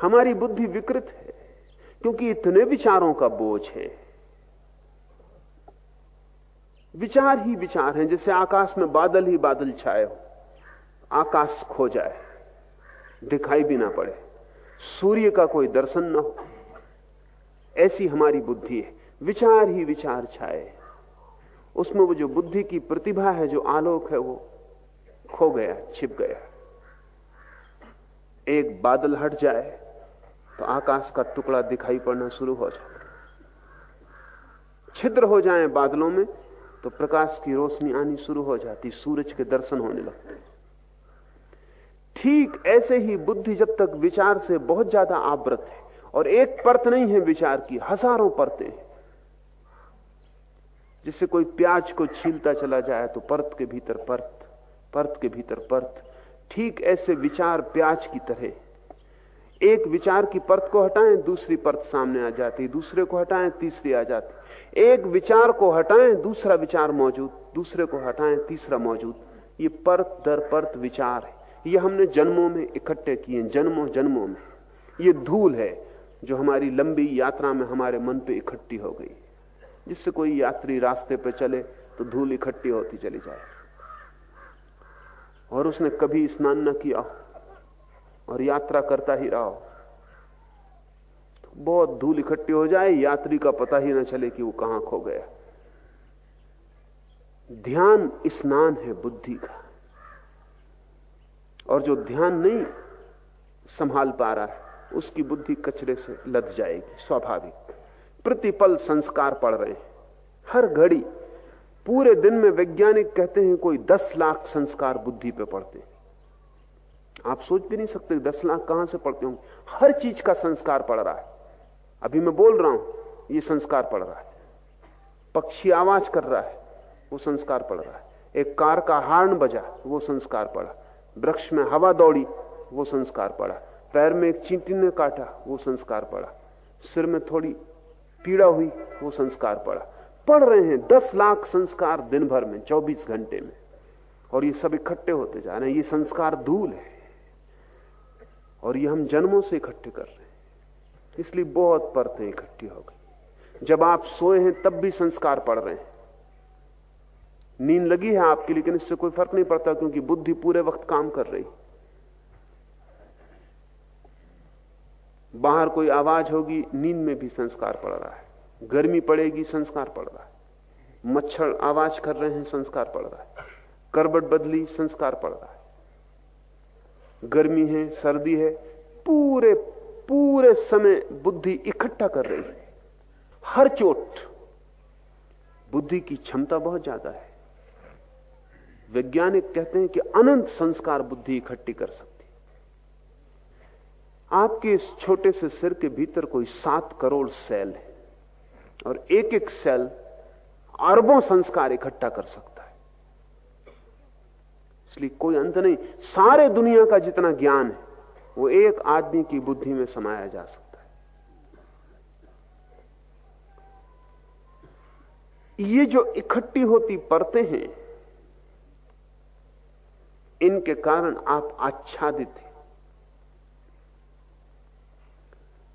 हमारी बुद्धि विकृत है क्योंकि इतने विचारों का बोझ है। विचार ही विचार हैं, जैसे आकाश में बादल ही बादल छाए हो, आकाश खो जाए, दिखाई भी ना पड़े, सूर्य का कोई दर्शन ना हो, ऐसी हमारी बुद्धि है। विचार ही विचार छाए, उसमें वो जो बुद्धि की प्रतिभा है, जो आलोक है, वो खो गया, छिप गया। एक बादल हट जाए तो आकाश का टुकड़ा दिखाई पड़ना शुरू हो जाए, छिद्र हो जाए बादलों में तो प्रकाश की रोशनी आनी शुरू हो जाती, सूरज के दर्शन होने लगते। ठीक ऐसे ही बुद्धि जब तक विचार से बहुत ज्यादा आवृत है, और एक परत नहीं है विचार की, हजारों परतें हैं। जिससे कोई प्याज को छीलता चला जाए तो परत के भीतर परत, परत के भीतर परत। ठीक ऐसे विचार प्याज की तरह, एक विचार की परत को हटाएं दूसरी परत सामने आ जाती, दूसरे को हटाएं तीसरी आ जाती, एक विचार को हटाएं दूसरा विचार मौजूद, दूसरे को हटाएं तीसरा मौजूद। ये परत दर परत विचार है, ये हमने जन्मों में इकट्ठे किए, जन्मों जन्मों में। ये धूल है जो हमारी लंबी यात्रा में हमारे मन पे इकट्ठी हो गई। जिससे कोई यात्री रास्ते पे चले तो धूल इकट्ठी होती चली जाए, और उसने कभी स्नान न किया और यात्रा करता ही रहा हो तो बहुत धूल इकट्ठी हो जाए, यात्री का पता ही न चले कि वो कहां खो गया। ध्यान स्नान है बुद्धि का, और जो ध्यान नहीं संभाल पा रहा है उसकी बुद्धि कचरे से लद जाएगी स्वाभाविक। प्रतिपल संस्कार पड़ रहे हैं, हर घड़ी। पूरे दिन में वैज्ञानिक कहते हैं कोई 10 लाख संस्कार बुद्धि पे पड़ते हैं। आप सोच भी नहीं सकते 10 लाख कहां से पड़ते होंगे। हर चीज का संस्कार पड़ रहा है। अभी मैं बोल रहा हूं, ये संस्कार पड़ रहा है। पक्षी आवाज कर रहा है, वो संस्कार पड़ रहा है। एक कार का हॉर्न बजा, वो संस्कार पड़ा। वृक्ष में हवा दौड़ी, वो संस्कार पड़ा। पैर में एक चींटी ने काटा, वो संस्कार पड़ा। सिर में थोड़ी पीड़ा हुई, वो संस्कार पड़ रहे हैं 10 लाख संस्कार दिन भर में, 24 घंटे में, और ये सब इकट्ठे होते जा रहे हैं। ये संस्कार धूल है, और ये हम जन्मों से इकट्ठे कर रहे हैं। इसलिए बहुत परतें इकट्ठी हो गई। जब आप सोए हैं तब भी संस्कार पड़ रहे हैं। नींद लगी है आपकी, लेकिन इससे कोई फर्क नहीं पड़ता, क्योंकि बुद्धि पूरे वक्त काम कर रही। बाहर कोई आवाज होगी, नींद में भी संस्कार पड़ रहा है। गर्मी पड़ेगी, संस्कार पड़ रहा है। मच्छर आवाज कर रहे हैं, संस्कार पड़ रहा है। करवट बदली, संस्कार पड़ रहा है। गर्मी है, सर्दी है, पूरे पूरे समय बुद्धि इकट्ठा कर रही है। हर चोट। बुद्धि की क्षमता बहुत ज्यादा है। वैज्ञानिक कहते हैं कि अनंत संस्कार बुद्धि इकट्ठी कर सकती। आपके इस छोटे से सिर के भीतर कोई 7 करोड़ सेल है, और एक एक सेल अरबों संस्कार इकट्ठा कर सकता है। इसलिए कोई अंत नहीं। सारे दुनिया का जितना ज्ञान है वो एक आदमी की बुद्धि में समाया जा सकता है। ये जो इकट्ठी होती परतें हैं, इनके कारण आप आच्छादित हैं।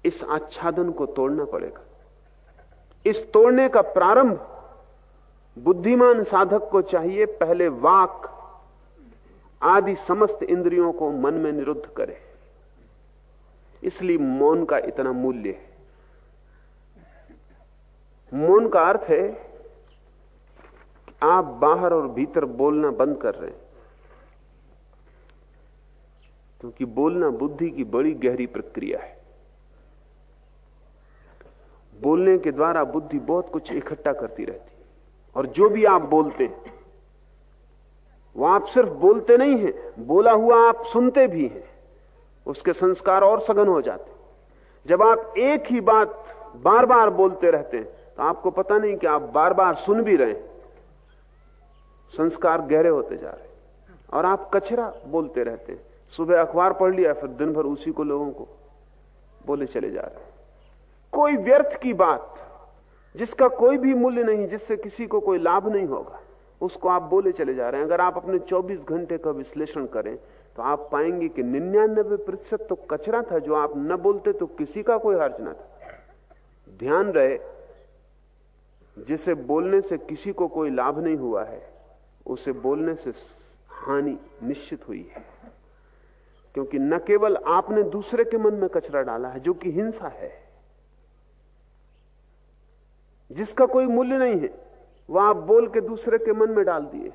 इस आच्छादन को तोड़ना पड़ेगा। इस तोड़ने का प्रारंभ बुद्धिमान साधक को चाहिए। पहले वाक आदि समस्त इंद्रियों को मन में निरुद्ध करे। इसलिए मौन का इतना मूल्य है। मौन का अर्थ है कि आप बाहर और भीतर बोलना बंद कर रहे हैं, क्योंकि बोलना बुद्धि की बड़ी गहरी प्रक्रिया है। बोलने के द्वारा बुद्धि बहुत कुछ इकट्ठा करती रहती है, और जो भी आप बोलते हैं वो आप सिर्फ बोलते नहीं हैं, बोला हुआ आप सुनते भी हैं। उसके संस्कार और सघन हो जाते। जब आप एक ही बात बार बार बोलते रहते हैं तो आपको पता नहीं कि आप बार बार सुन भी रहे हैं। संस्कार गहरे होते जा रहे हैं, और आप कचरा बोलते रहते हैं। सुबह अखबार पढ़ लिया, फिर दिन भर उसी को लोगों को बोले चले जा रहे हैं। कोई व्यर्थ की बात जिसका कोई भी मूल्य नहीं, जिससे किसी को कोई लाभ नहीं होगा, उसको आप बोले चले जा रहे हैं। अगर आप अपने 24 घंटे का विश्लेषण करें तो आप पाएंगे कि 99% तो कचरा था। जो आप न बोलते तो किसी का कोई हर्ज ना था। ध्यान रहे, जिसे बोलने से किसी को कोई लाभ नहीं हुआ है, उसे बोलने से हानि निश्चित हुई है। क्योंकि न केवल आपने दूसरे के मन में कचरा डाला है, जो कि हिंसा है, जिसका कोई मूल्य नहीं है, वह आप बोल के दूसरे के मन में डाल दिए।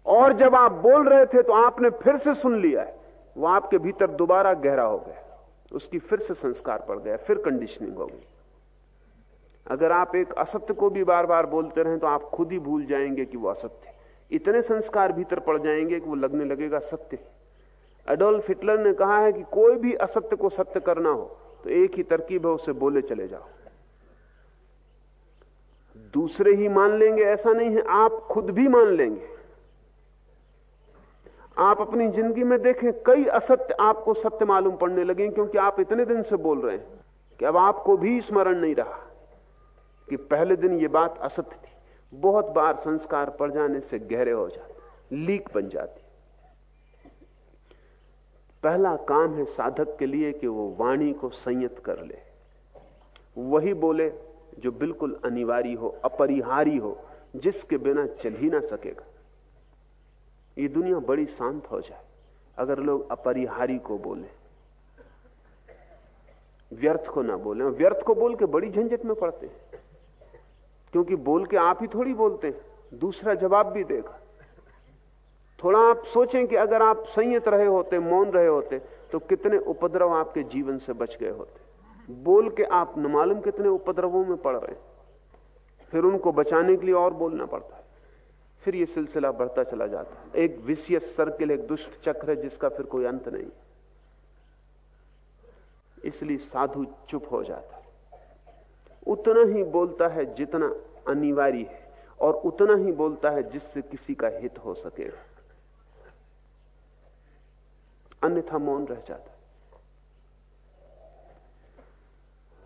और जब आप बोल रहे थे तो आपने फिर से सुन लिया है, वह आपके भीतर दोबारा गहरा हो गया, उसकी फिर से संस्कार पड़ गया, फिर कंडीशनिंग हो गई। अगर आप एक असत्य को भी बार बार बोलते रहें तो आप खुद ही भूल जाएंगे कि वो असत्य है। इतने संस्कार भीतर पड़ जाएंगे कि वो लगने लगेगा सत्य। एडोल्फ हिटलर ने कहा है कि कोई भी असत्य को सत्य करना हो तो एक ही तरकीब है, उसे बोले चले जाओ। दूसरे ही मान लेंगे ऐसा नहीं है, आप खुद भी मान लेंगे। आप अपनी जिंदगी में देखें, कई असत्य आपको सत्य मालूम पड़ने लगे, क्योंकि आप इतने दिन से बोल रहे हैं कि अब आपको भी स्मरण नहीं रहा कि पहले दिन ये बात असत्य थी। बहुत बार संस्कार पड़ जाने से गहरे हो जाते, लीक बन जाती। पहला काम है साधक के लिए कि वो वाणी को संयत कर ले, वही बोले जो बिल्कुल अनिवार्य हो, अपरिहार्य हो, जिसके बिना चल ही ना सकेगा। ये दुनिया बड़ी शांत हो जाए अगर लोग अपरिहार्य को बोले, व्यर्थ को ना बोले। व्यर्थ को बोल के बड़ी झंझट में पड़ते हैं, क्योंकि बोल के आप ही थोड़ी बोलते हैं, दूसरा जवाब भी देगा। थोड़ा आप सोचें कि अगर आप संयत रहे होते, मौन रहे होते, तो कितने उपद्रव आपके जीवन से बच गए होते। बोल के आप न मालूम कितने उपद्रवों में पड़ रहे हैं, फिर उनको बचाने के लिए और बोलना पड़ता है, फिर ये सिलसिला बढ़ता चला जाता है। एक विशियस सर्किल, एक दुष्ट चक्र है जिसका फिर कोई अंत नहीं। इसलिए साधु चुप हो जाता है, उतना ही बोलता है जितना अनिवार्य है, और उतना ही बोलता है जिससे किसी का हित हो सकेगा, अन्यथा मौन रह जाता है।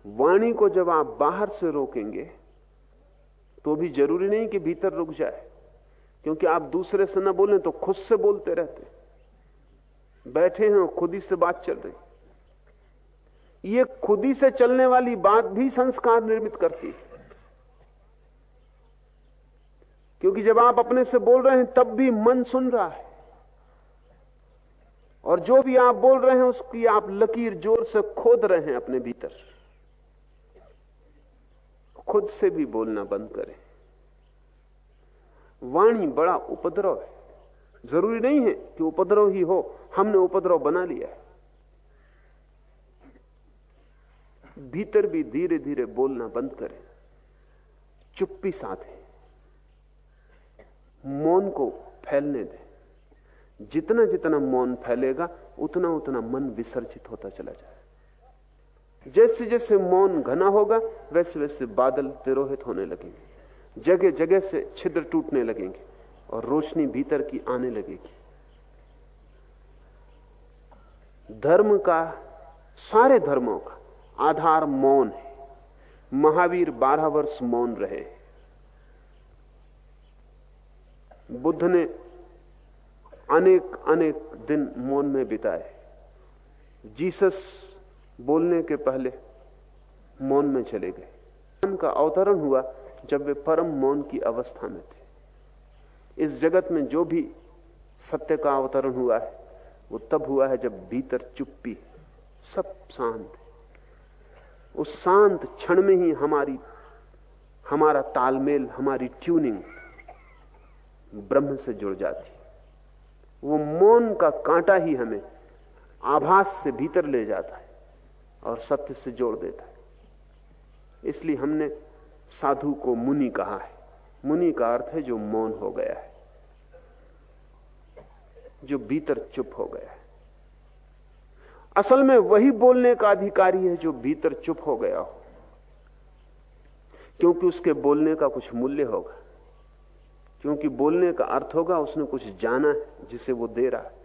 वाणी को जब आप बाहर से रोकेंगे तो भी जरूरी नहीं कि भीतर रुक जाए, क्योंकि आप दूसरे से न बोलें तो खुद से बोलते रहते। बैठे हैं और खुद ही से बात चल रही, ये खुद ही से चलने वाली बात भी संस्कार निर्मित करती है। क्योंकि जब आप अपने से बोल रहे हैं तब भी मन सुन रहा है, और जो भी आप बोल रहे हैं उसकी आप लकीर जोर से खोद रहे हैं अपने भीतर। खुद से भी बोलना बंद करें। वाणी बड़ा उपद्रव है, जरूरी नहीं है कि उपद्रव ही हो, हमने उपद्रव बना लिया है। भीतर भी धीरे धीरे बोलना बंद करें, चुप्पी साधें, मौन को फैलने दें। जितना जितना मौन फैलेगा उतना उतना मन विसर्जित होता चला जाए। जैसे जैसे मौन घना होगा वैसे वैसे बादल तिरोहित होने लगेंगे, जगह जगह से छिद्र टूटने लगेंगे और रोशनी भीतर की आने लगेगी। धर्म का, सारे धर्मों का आधार मौन है। महावीर 12 वर्ष मौन रहे। बुद्ध ने अनेक अनेक दिन मौन में बिताए। जीसस बोलने के पहले मौन में चले गए। उनका अवतरण हुआ जब वे परम मौन की अवस्था में थे। इस जगत में जो भी सत्य का अवतरण हुआ है वो तब हुआ है जब भीतर चुप्पी, सब शांत। उस शांत क्षण में ही हमारा तालमेल, हमारी ट्यूनिंग ब्रह्म से जुड़ जाती। वो मौन का कांटा ही हमें आभास से भीतर ले जाता है और सत्य से जोड़ देता है। इसलिए हमने साधु को मुनि कहा है। मुनि का अर्थ है जो मौन हो गया है, जो भीतर चुप हो गया है। असल में वही बोलने का अधिकारी है जो भीतर चुप हो गया हो, क्योंकि उसके बोलने का कुछ मूल्य होगा, क्योंकि बोलने का अर्थ होगा उसने कुछ जाना है जिसे वो दे रहा है।